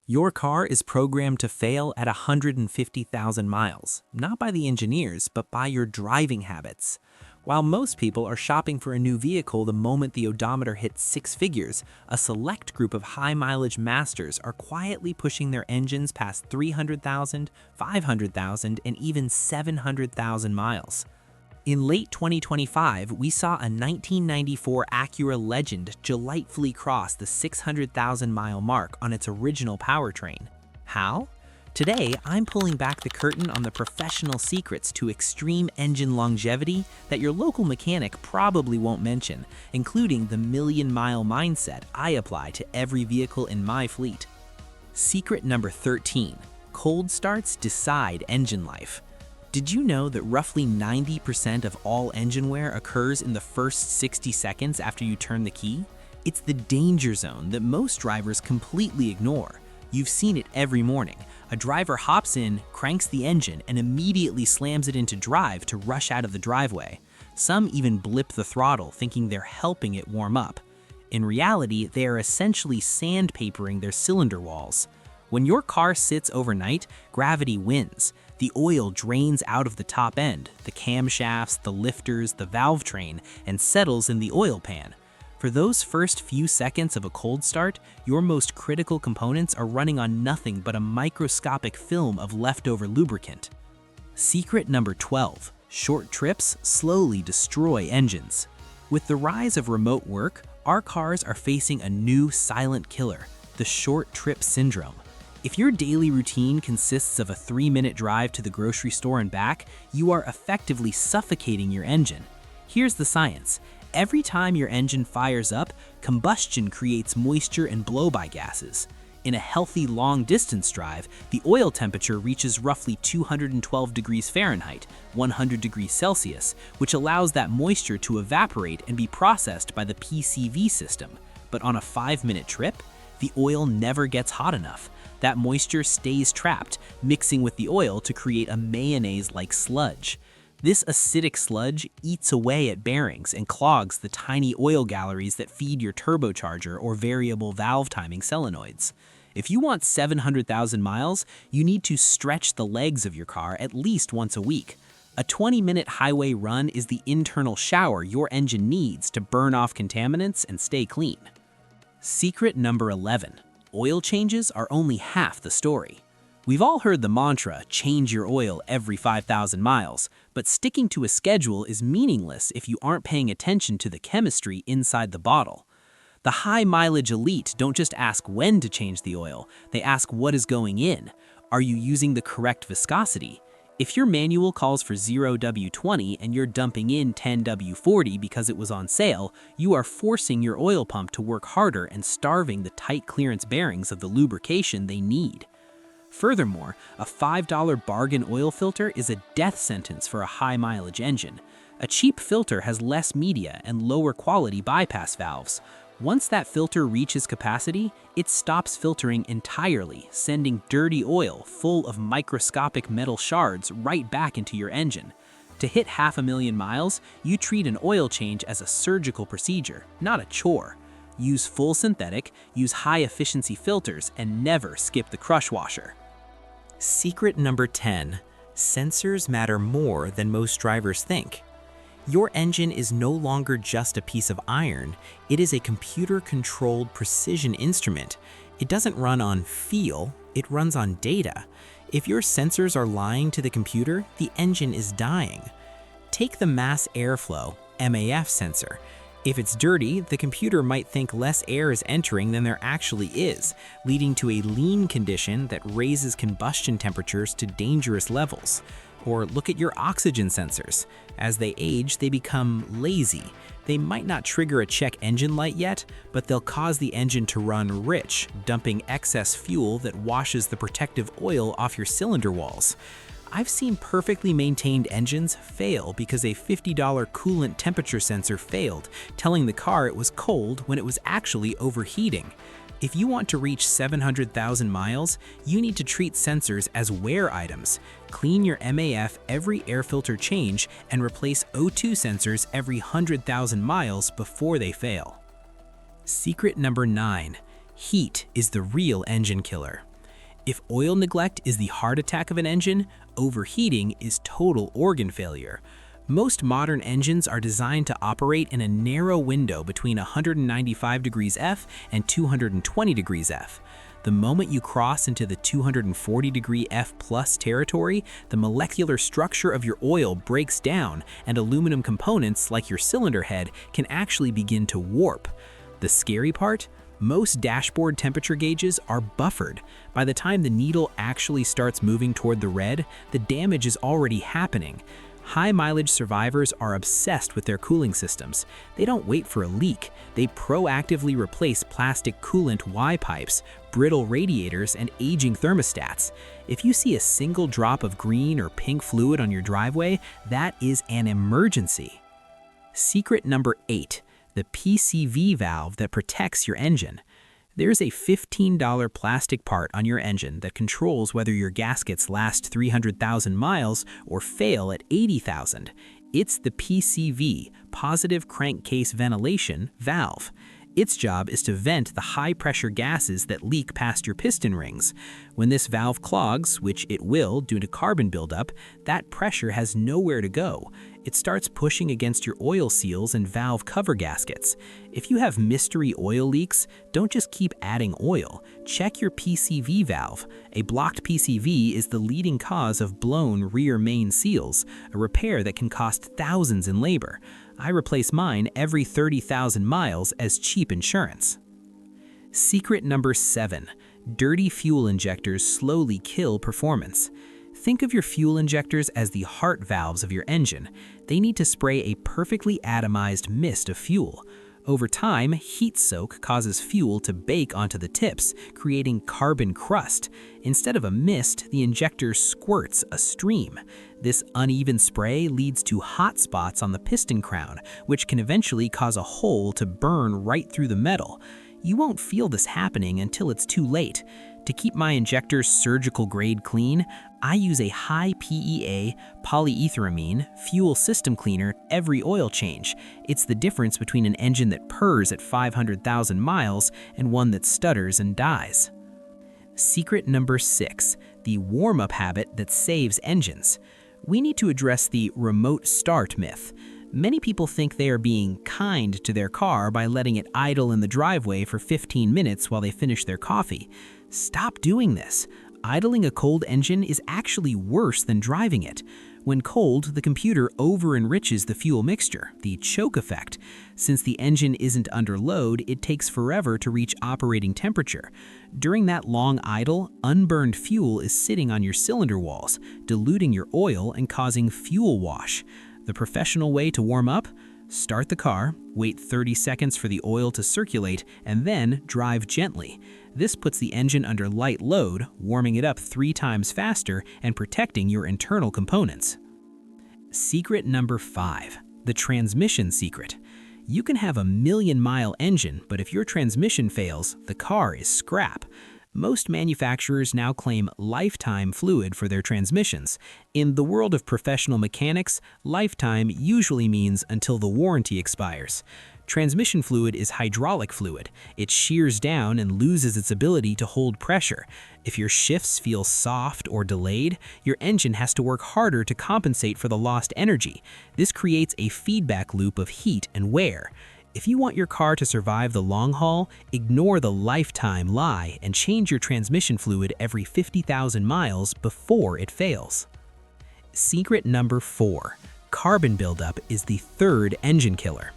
Your car is programmed to fail at 150,000 miles, not by the engineers, but by your driving habits. While most people are shopping for a new vehicle the moment the odometer hits six figures, a select group of high-mileage masters are quietly pushing their engines past 300,000, 500,000, and even 700,000 miles. In late 2025, we saw a 1994 Acura Legend delightfully cross the 600,000-mile mark on its original powertrain. How? Today, I'm pulling back the curtain on the professional secrets to extreme engine longevity that your local mechanic probably won't mention, including the million-mile mindset I apply to every vehicle in my fleet. Secret number 13. Cold starts decide engine life. Did you know that roughly 90% of all engine wear occurs in the first 60 seconds after you turn the key? It's the danger zone that most drivers completely ignore. You've seen it every morning. A driver hops in, cranks the engine, and immediately slams it into drive to rush out of the driveway. Some even blip the throttle, thinking they're helping it warm up. In reality, they are essentially sandpapering their cylinder walls. When your car sits overnight, gravity wins. The oil drains out of the top end, the camshafts, the lifters, the valve train, and settles in the oil pan. For those first few seconds of a cold start, your most critical components are running on nothing but a microscopic film of leftover lubricant. Secret number 12. Short trips slowly destroy engines. With the rise of remote work, our cars are facing a new silent killer, the short trip syndrome. If your daily routine consists of a 3-minute drive to the grocery store and back, you are effectively suffocating your engine. Here's the science. Every time your engine fires up, combustion creates moisture and blow-by gases. In a healthy long-distance drive, the oil temperature reaches roughly 212 degrees Fahrenheit, 100 degrees Celsius, which allows that moisture to evaporate and be processed by the PCV system. But on a 5-minute trip, the oil never gets hot enough. That moisture stays trapped, mixing with the oil to create a mayonnaise-like sludge. This acidic sludge eats away at bearings and clogs the tiny oil galleries that feed your turbocharger or variable valve timing solenoids. If you want 700,000 miles, you need to stretch the legs of your car at least once a week. A 20-minute highway run is the internal shower your engine needs to burn off contaminants and stay clean. Secret number 11. Oil changes are only half the story. We've all heard the mantra, change your oil every 5,000 miles, but sticking to a schedule is meaningless if you aren't paying attention to the chemistry inside the bottle. The high-mileage elite don't just ask when to change the oil, they ask what is going in. Are you using the correct viscosity? If your manual calls for 0W20 and you're dumping in 10W40 because it was on sale, you are forcing your oil pump to work harder and starving the tight clearance bearings of the lubrication they need. Furthermore, a $5 bargain oil filter is a death sentence for a high-mileage engine. A cheap filter has less media and lower quality bypass valves. Once that filter reaches capacity, it stops filtering entirely, sending dirty oil full of microscopic metal shards right back into your engine. To hit 500,000 miles, you treat an oil change as a surgical procedure, not a chore. Use full synthetic, use high-efficiency filters, and never skip the crush washer. Secret number 10. Sensors matter more than most drivers think. Your engine is no longer just a piece of iron, it is a computer-controlled precision instrument. It doesn't run on feel, it runs on data. If your sensors are lying to the computer, the engine is dying. Take the mass airflow, MAF sensor. If it's dirty, the computer might think less air is entering than there actually is, leading to a lean condition that raises combustion temperatures to dangerous levels. Or look at your oxygen sensors. As they age, they become lazy. They might not trigger a check engine light yet, but they'll cause the engine to run rich, dumping excess fuel that washes the protective oil off your cylinder walls. I've seen perfectly maintained engines fail because a $50 coolant temperature sensor failed, telling the car it was cold when it was actually overheating. If you want to reach 700,000 miles, you need to treat sensors as wear items. Clean your MAF every air filter change and replace O2 sensors every 100,000 miles before they fail. Secret number 9. Heat is the real engine killer. If oil neglect is the heart attack of an engine, overheating is total organ failure. Most modern engines are designed to operate in a narrow window between 195 degrees F and 220 degrees F. The moment you cross into the 240 degree F plus territory, the molecular structure of your oil breaks down and aluminum components like your cylinder head can actually begin to warp. The scary part? Most dashboard temperature gauges are buffered. By the time the needle actually starts moving toward the red, the damage is already happening. High-mileage survivors are obsessed with their cooling systems. They don't wait for a leak. They proactively replace plastic coolant Y-pipes, brittle radiators, and aging thermostats. If you see a single drop of green or pink fluid on your driveway, that is an emergency. Secret number 8, the PCV valve that protects your engine. There's a $15 plastic part on your engine that controls whether your gaskets last 300,000 miles or fail at 80,000. It's the PCV, positive crankcase ventilation, valve. Its job is to vent the high-pressure gases that leak past your piston rings. When this valve clogs, which it will due to carbon buildup, that pressure has nowhere to go. It starts pushing against your oil seals and valve cover gaskets. If you have mystery oil leaks, don't just keep adding oil. Check your PCV valve. A blocked PCV is the leading cause of blown rear main seals, a repair that can cost thousands in labor. I replace mine every 30,000 miles as cheap insurance. Secret number 7. Dirty fuel injectors slowly kill performance. Think of your fuel injectors as the heart valves of your engine. They need to spray a perfectly atomized mist of fuel. Over time, heat soak causes fuel to bake onto the tips, creating carbon crust. Instead of a mist, the injector squirts a stream. This uneven spray leads to hot spots on the piston crown, which can eventually cause a hole to burn right through the metal. You won't feel this happening until it's too late. To keep my injectors surgical grade clean, I use a high PEA polyetheramine fuel system cleaner every oil change. It's the difference between an engine that purrs at 500,000 miles and one that stutters and dies. Secret number 6, the warm-up habit that saves engines. We need to address the remote start myth. Many people think they are being kind to their car by letting it idle in the driveway for 15 minutes while they finish their coffee. Stop doing this. Idling a cold engine is actually worse than driving it. When cold, the computer over-enriches the fuel mixture, the choke effect. Since the engine isn't under load, it takes forever to reach operating temperature. During that long idle, unburned fuel is sitting on your cylinder walls, diluting your oil and causing fuel wash. The professional way to warm up? Start the car, wait 30 seconds for the oil to circulate, and then drive gently. This puts the engine under light load, warming it up 3 times faster and protecting your internal components. Secret number 5, the transmission secret. You can have a 1,000,000-mile engine, but if your transmission fails, the car is scrap. Most manufacturers now claim lifetime fluid for their transmissions. In the world of professional mechanics, lifetime usually means until the warranty expires. Transmission fluid is hydraulic fluid. It shears down and loses its ability to hold pressure. If your shifts feel soft or delayed, your engine has to work harder to compensate for the lost energy. This creates a feedback loop of heat and wear. If you want your car to survive the long haul, ignore the lifetime lie and change your transmission fluid every 50,000 miles before it fails. Secret number 4. Carbon buildup is the third engine killer.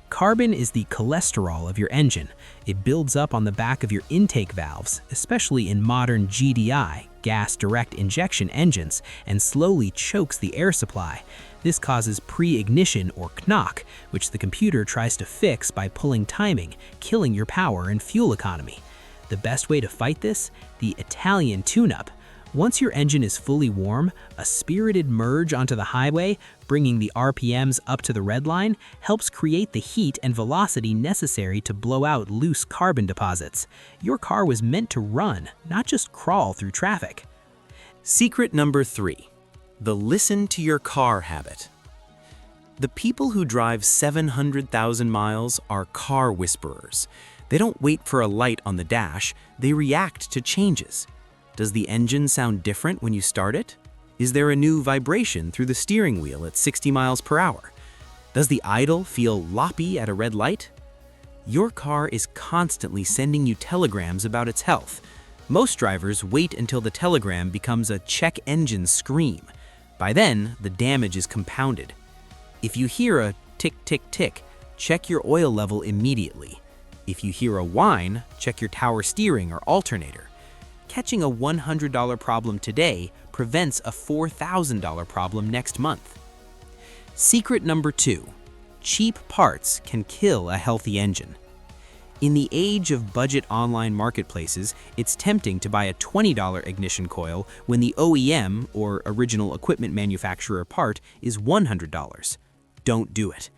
Carbon is the cholesterol of your engine. It builds up on the back of your intake valves, especially in modern GDI, gas direct injection engines, and slowly chokes the air supply. This causes pre-ignition or knock, which the computer tries to fix by pulling timing, killing your power and fuel economy. The best way to fight this? The Italian tune-up. Once your engine is fully warm, a spirited merge onto the highway, bringing the RPMs up to the red line, helps create the heat and velocity necessary to blow out loose carbon deposits. Your car was meant to run, not just crawl through traffic. Secret number 3. The listen to your car habit. The people who drive 700,000 miles are car whisperers. They don't wait for a light on the dash, they react to changes. Does the engine sound different when you start it? Is there a new vibration through the steering wheel at 60 miles per hour? Does the idle feel loppy at a red light? Your car is constantly sending you telegrams about its health. Most drivers wait until the telegram becomes a check engine scream. By then, the damage is compounded. If you hear a tick, tick, tick, check your oil level immediately. If you hear a whine, check your tower steering or alternator. Catching a $100 problem today prevents a $4,000 problem next month. Secret number 2. Cheap parts can kill a healthy engine. In the age of budget online marketplaces, it's tempting to buy a $20 ignition coil when the OEM, or original equipment manufacturer part, is $100. Don't do it.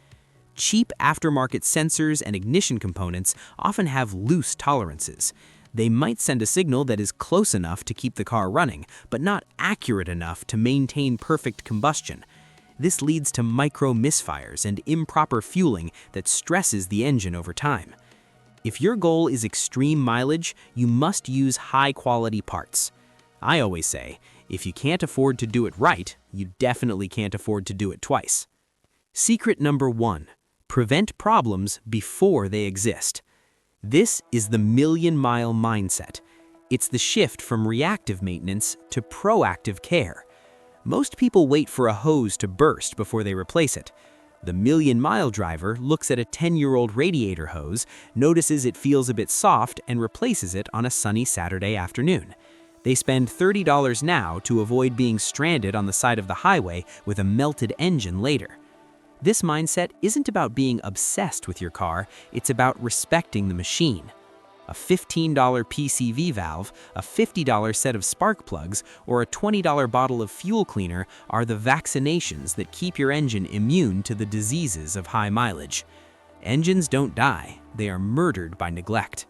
Cheap aftermarket sensors and ignition components often have loose tolerances. They might send a signal that is close enough to keep the car running, but not accurate enough to maintain perfect combustion. This leads to micro misfires and improper fueling that stresses the engine over time. If your goal is extreme mileage, you must use high-quality parts. I always say, if you can't afford to do it right, you definitely can't afford to do it twice. Secret number 1. Prevent problems before they exist. This is the million-mile mindset. It's the shift from reactive maintenance to proactive care. Most people wait for a hose to burst before they replace it. The million-mile driver looks at a 10-year-old radiator hose, notices it feels a bit soft, and replaces it on a sunny Saturday afternoon. They spend $30 now to avoid being stranded on the side of the highway with a melted engine later. This mindset isn't about being obsessed with your car, it's about respecting the machine. A $15 PCV valve, a $50 set of spark plugs, or a $20 bottle of fuel cleaner are the vaccinations that keep your engine immune to the diseases of high mileage. Engines don't die, they are murdered by neglect.